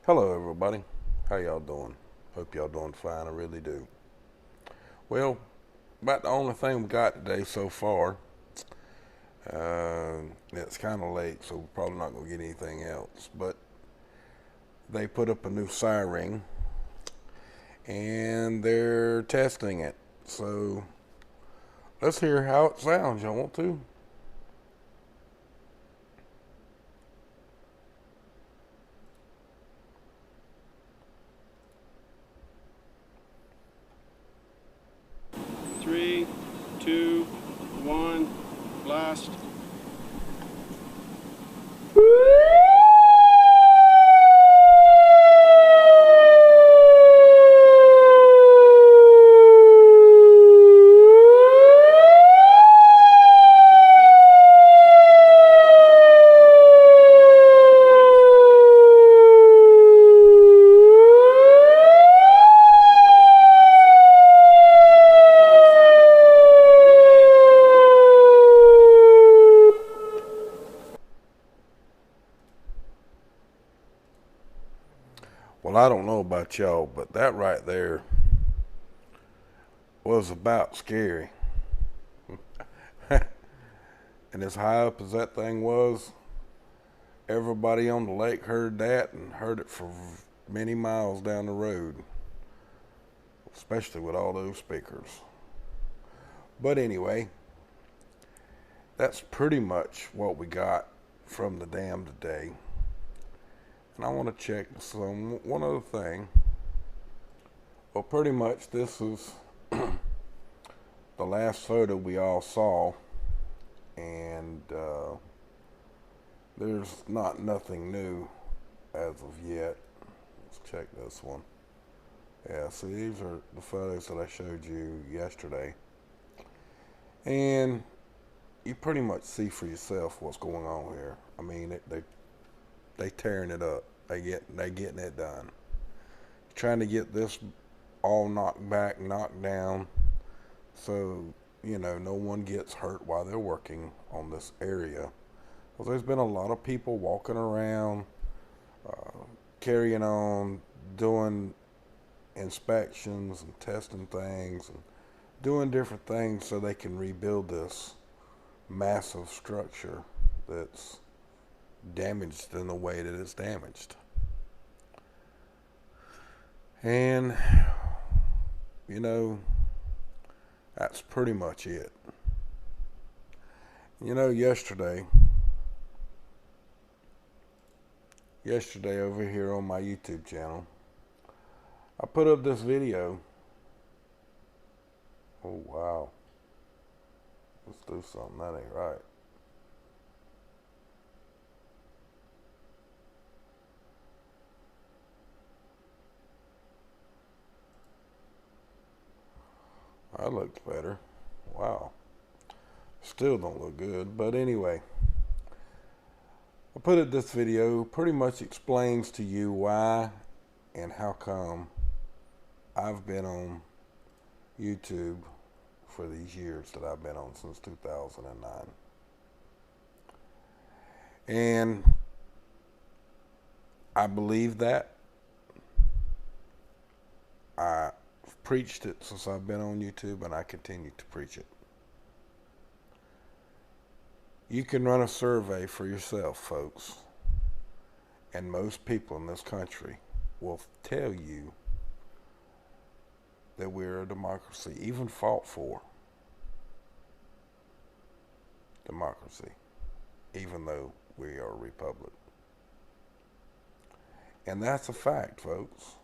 Hello everybody, how y'all doing? Hope y'all doing fine, I really do. Well, about the only thing we got today so far. It's kind of late, so we're probably not going to get anything else. But they put up a new Siren, and they're testing it. So let's hear how it sounds. Y'all want to? Three, two, one, blast. Well, I don't know about y'all, but that right there was about scary. And as high up as that thing was, everybody on the lake heard that and heard it for many miles down the road, especially with all those speakers. But anyway, that's pretty much what we got from the dam today. And I want to check some one other thing. Well, pretty much this is the last photo we all saw, and there's nothing new as of yet. Let's check this one. Yeah, see, these are the photos that I showed you yesterday, and you pretty much see for yourself what's going on here. I mean, they tearing it up. They getting it done. Trying to get this all knocked back, knocked down, so no one gets hurt while they're working on this area. Well, there's been a lot of people walking around, carrying on, doing inspections and testing things and doing different things so they can rebuild this massive structure that's damaged in the way that it's damaged. And that's pretty much it. Yesterday over here on my YouTube channel, I put up this video. Oh wow, let's do something. That ain't right. That looks better. Wow. Still don't look good, but anyway. I put it this video pretty much explains to you why and how come I've been on YouTube for these years that I've been on since 2009. And I believe that. I've preached it since I've been on YouTube, and I continue to preach it. You can run a survey for yourself, folks, and most people in this country will tell you that we're a democracy, even fought for democracy, even though we are a republic. And that's a fact, folks.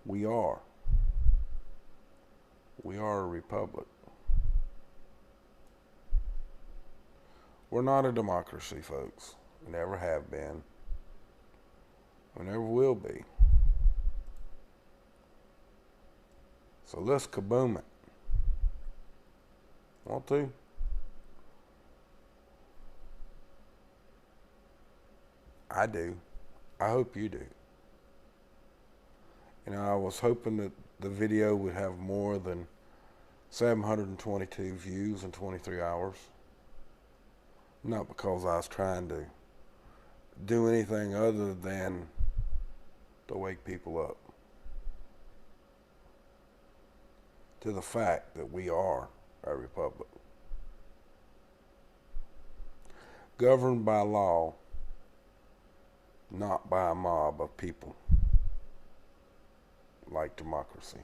We are. We are a republic. We're not a democracy, folks. We never have been. We never will be. So let's kaboom it. Want to? I do. I hope you do. I was hoping that the video would have more than 722 views in 23 hours. Not because I was trying to do anything other than to wake people up to the fact that we are a republic, governed by law, not by a mob of people like democracy.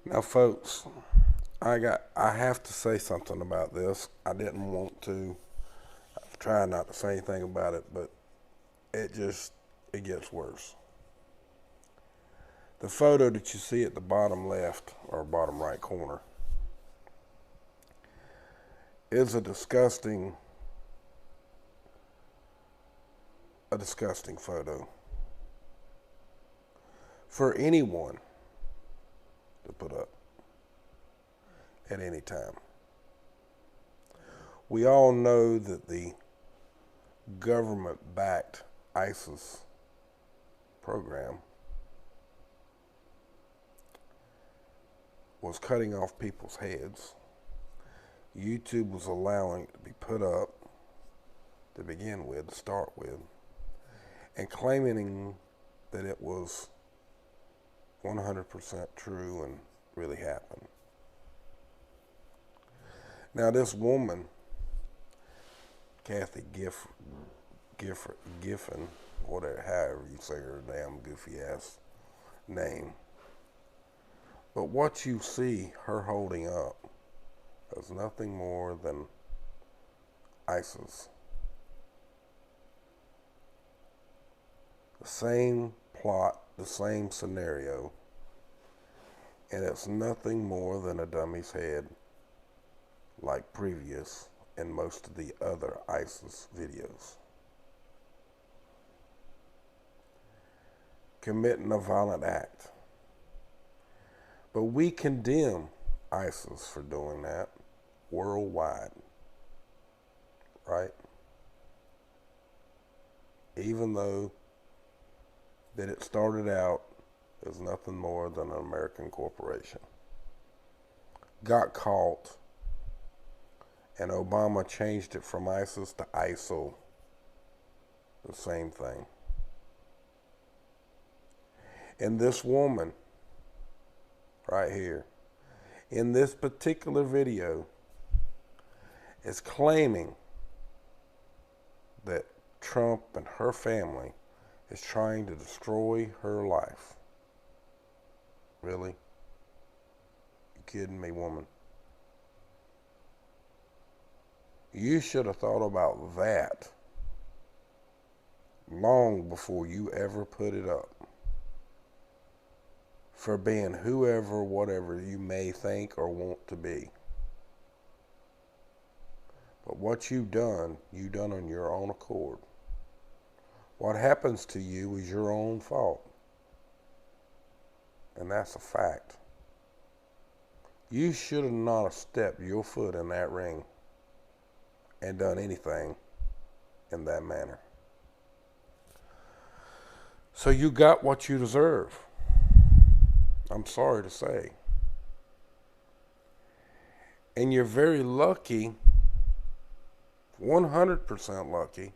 Now, folks, I have to say something about this. I didn't want to. I've tried not to say anything about it, but it gets worse. The photo that you see at the bottom left or bottom right corner is a disgusting photo for anyone to put up at any time. We all know that the government-backed ISIS program was cutting off people's heads. YouTube was allowing it to be put up to begin with, to start with, and claiming that it was 100% true and really happened. Now, this woman, Kathy Griffin, whatever, however you say her damn goofy ass name, but what you see her holding up is nothing more than ISIS. The same plot, the same scenario, and it's nothing more than a dummy's head, like previous in most of the other ISIS videos. Committing a violent act. But we condemn ISIS for doing that worldwide, right? Even though that it started out as nothing more than an American corporation. Got caught, and Obama changed it from ISIS to ISIL. The same thing. And this woman, right here, in this particular video, is claiming that Trump and her family is trying to destroy her life. Really? You kidding me, woman? You should have thought about that long before you ever put it up. For being whoever, whatever you may think or want to be. But what you done on your own accord. What happens to you is your own fault. And that's a fact. You should have not stepped your foot in that ring and done anything in that manner. So you got what you deserve. I'm sorry to say. And you're very lucky, 100% lucky,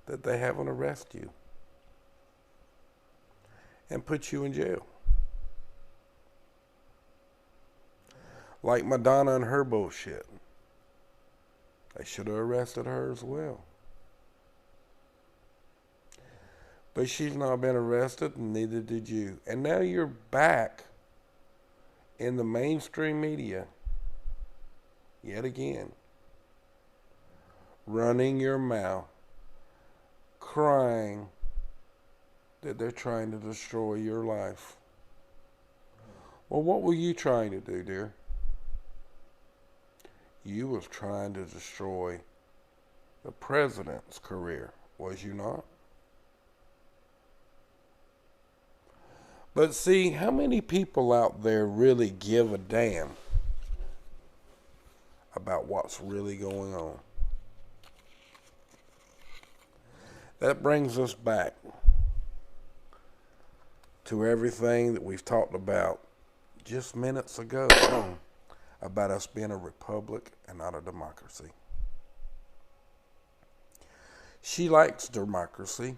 that they haven't arrested you and put you in jail. Like Madonna and her bullshit. They should have arrested her as well. But she's not been arrested, and neither did you. And now you're back in the mainstream media yet again, running your mouth, crying that they're trying to destroy your life. Well, what were you trying to do, dear? You was trying to destroy the president's career, was you not? But see, how many people out there really give a damn about what's really going on? That brings us back to everything that we've talked about just minutes ago about us being a republic and not a democracy. She likes democracy,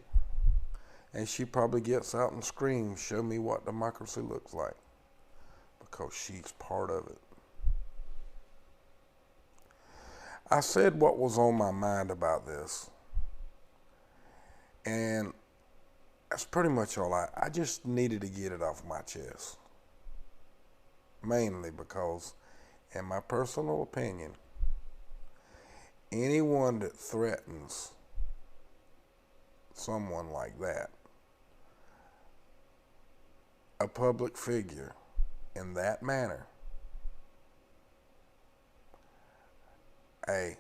and she probably gets out and screams, "Show me what democracy looks like," because she's part of it. I said what was on my mind about this, and that's pretty much all. I just needed to get it off my chest. Mainly because, in my personal opinion, anyone that threatens someone like that, a public figure, in that manner, my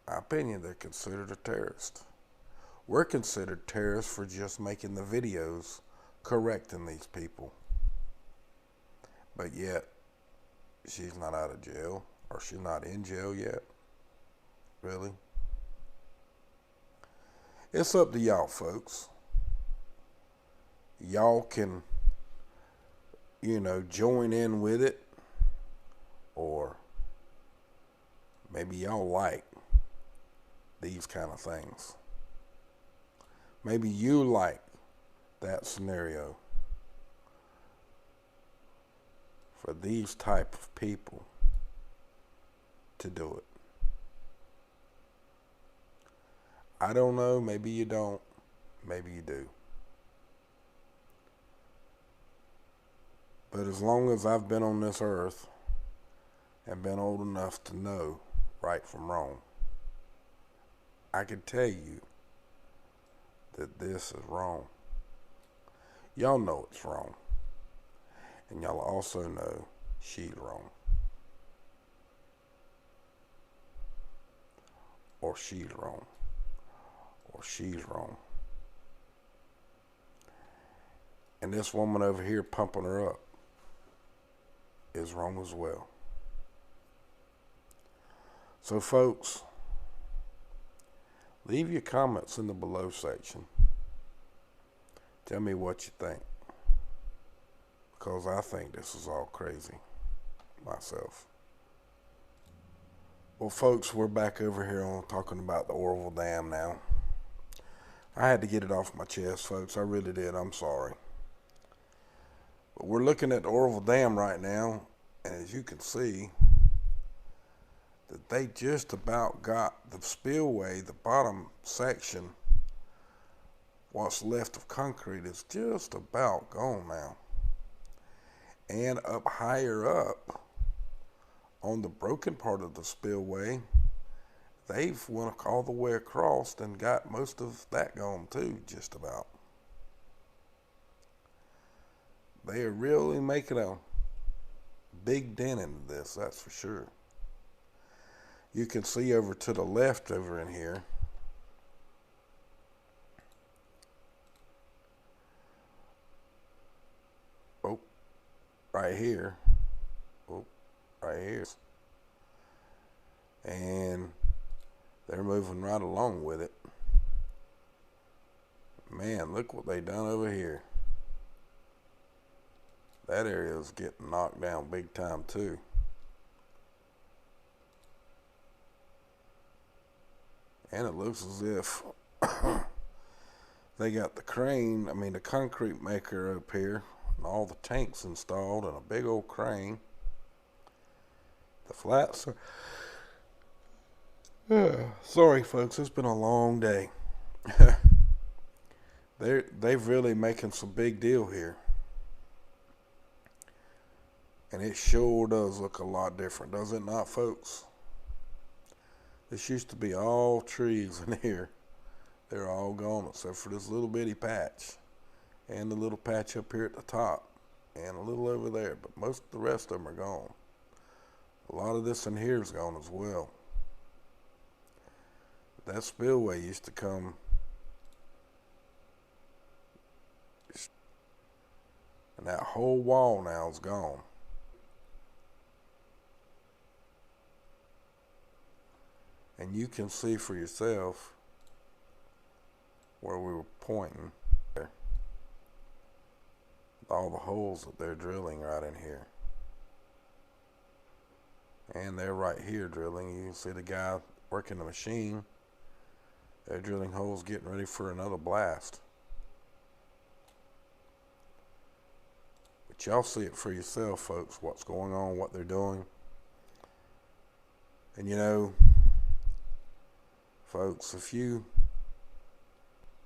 opinion, they're considered a terrorist. We're considered terrorists for just making the videos correcting these people. But yet, she's not out of jail, or she's not in jail yet. Really? It's up to y'all, folks. Y'all can, join in with it, or maybe y'all like these kind of things. Maybe you like that scenario for these type of people to do it. I don't know. Maybe you don't. Maybe you do. But as long as I've been on this earth and been old enough to know right from wrong, I can tell you that this is wrong. Y'all know it's wrong. And y'all also know she's wrong. Or she's wrong. Or she's wrong. And this woman over here pumping her up is wrong as well. So folks, leave your comments in the below section. Tell me what you think. Because I think this is all crazy myself. Well, folks, we're back over here on talking about the Oroville Dam now. I had to get it off my chest, folks. I really did. I'm sorry. But we're looking at the Oroville Dam right now, and as you can see, that they just about got the spillway, the bottom section, what's left of concrete is just about gone now. And up higher up, on the broken part of the spillway, they've went all the way across and got most of that gone too, just about. They are really making a big dent into this, that's for sure. You can see over to the left over in here, right here, right here, and they're moving right along with it. Man, look what they done over here. That area is getting knocked down big time too. And it looks as if they got the crane, the concrete maker up here, and all the tanks installed, and a big old crane. The flats are... sorry folks, it's been a long day. They've really making some big deal here. And it sure does look a lot different, does it not, folks? This used to be all trees in here. They're all gone except for this little bitty patch. And the little patch up here at the top. And a little over there. But most of the rest of them are gone. A lot of this in here is gone as well. That spillway used to come... and that whole wall now is gone. And you can see for yourself where we were pointing there. All the holes that they're drilling right in here. And they're right here drilling. You can see the guy working the machine They're drilling holes, getting ready for another blast. But y'all see it for yourself, folks, what's going on, what they're doing. And you know, folks, if you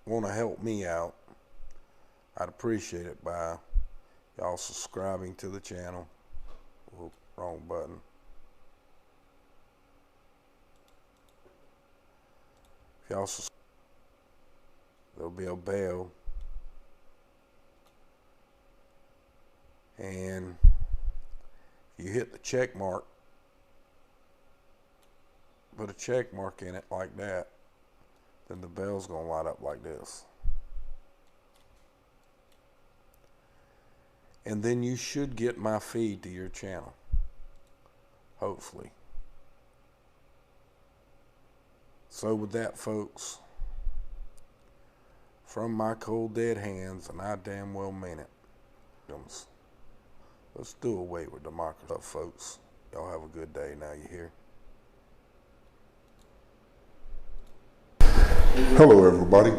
want to help me out, I'd appreciate it by y'all subscribing to the channel. Whoop, wrong button. If y'all subscribe, there'll be a bell. And if you hit the check mark, put a check mark in it like that, then the bell's gonna light up like this. And then you should get my feed to your channel, hopefully. So with that, folks, from my cold dead hands, and I damn well mean it, let's do away with democracy, folks. Y'all have a good day now, you hear? Hello everybody,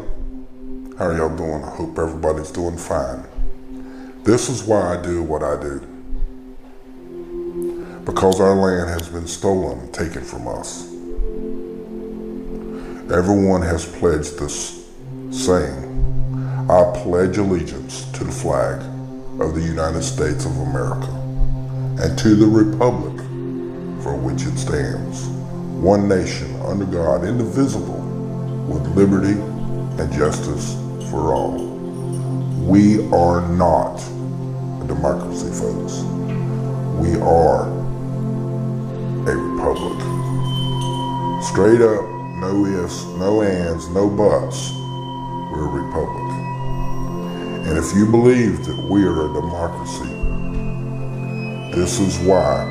how are y'all doing? I hope everybody's doing fine. This is why I do what I do. Because our land has been stolen and taken from us. Everyone has pledged this saying, I pledge allegiance to the flag of the United States of America and to the republic for which it stands, one nation under God, indivisible, with liberty and justice for all. We are not a democracy, folks. We are a republic. Straight up, no ifs, no ands, no buts. We're a republic. And if you believe that we are a democracy, this is why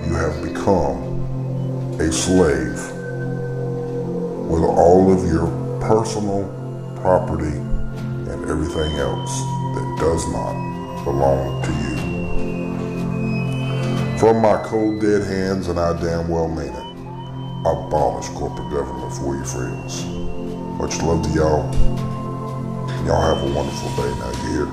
you have become a slave with all of your personal property and everything else that does not belong to you. From my cold dead hands, and I damn well mean it, abolish corporate government for you friends. Much love to y'all. Y'all have a wonderful day now, you hear?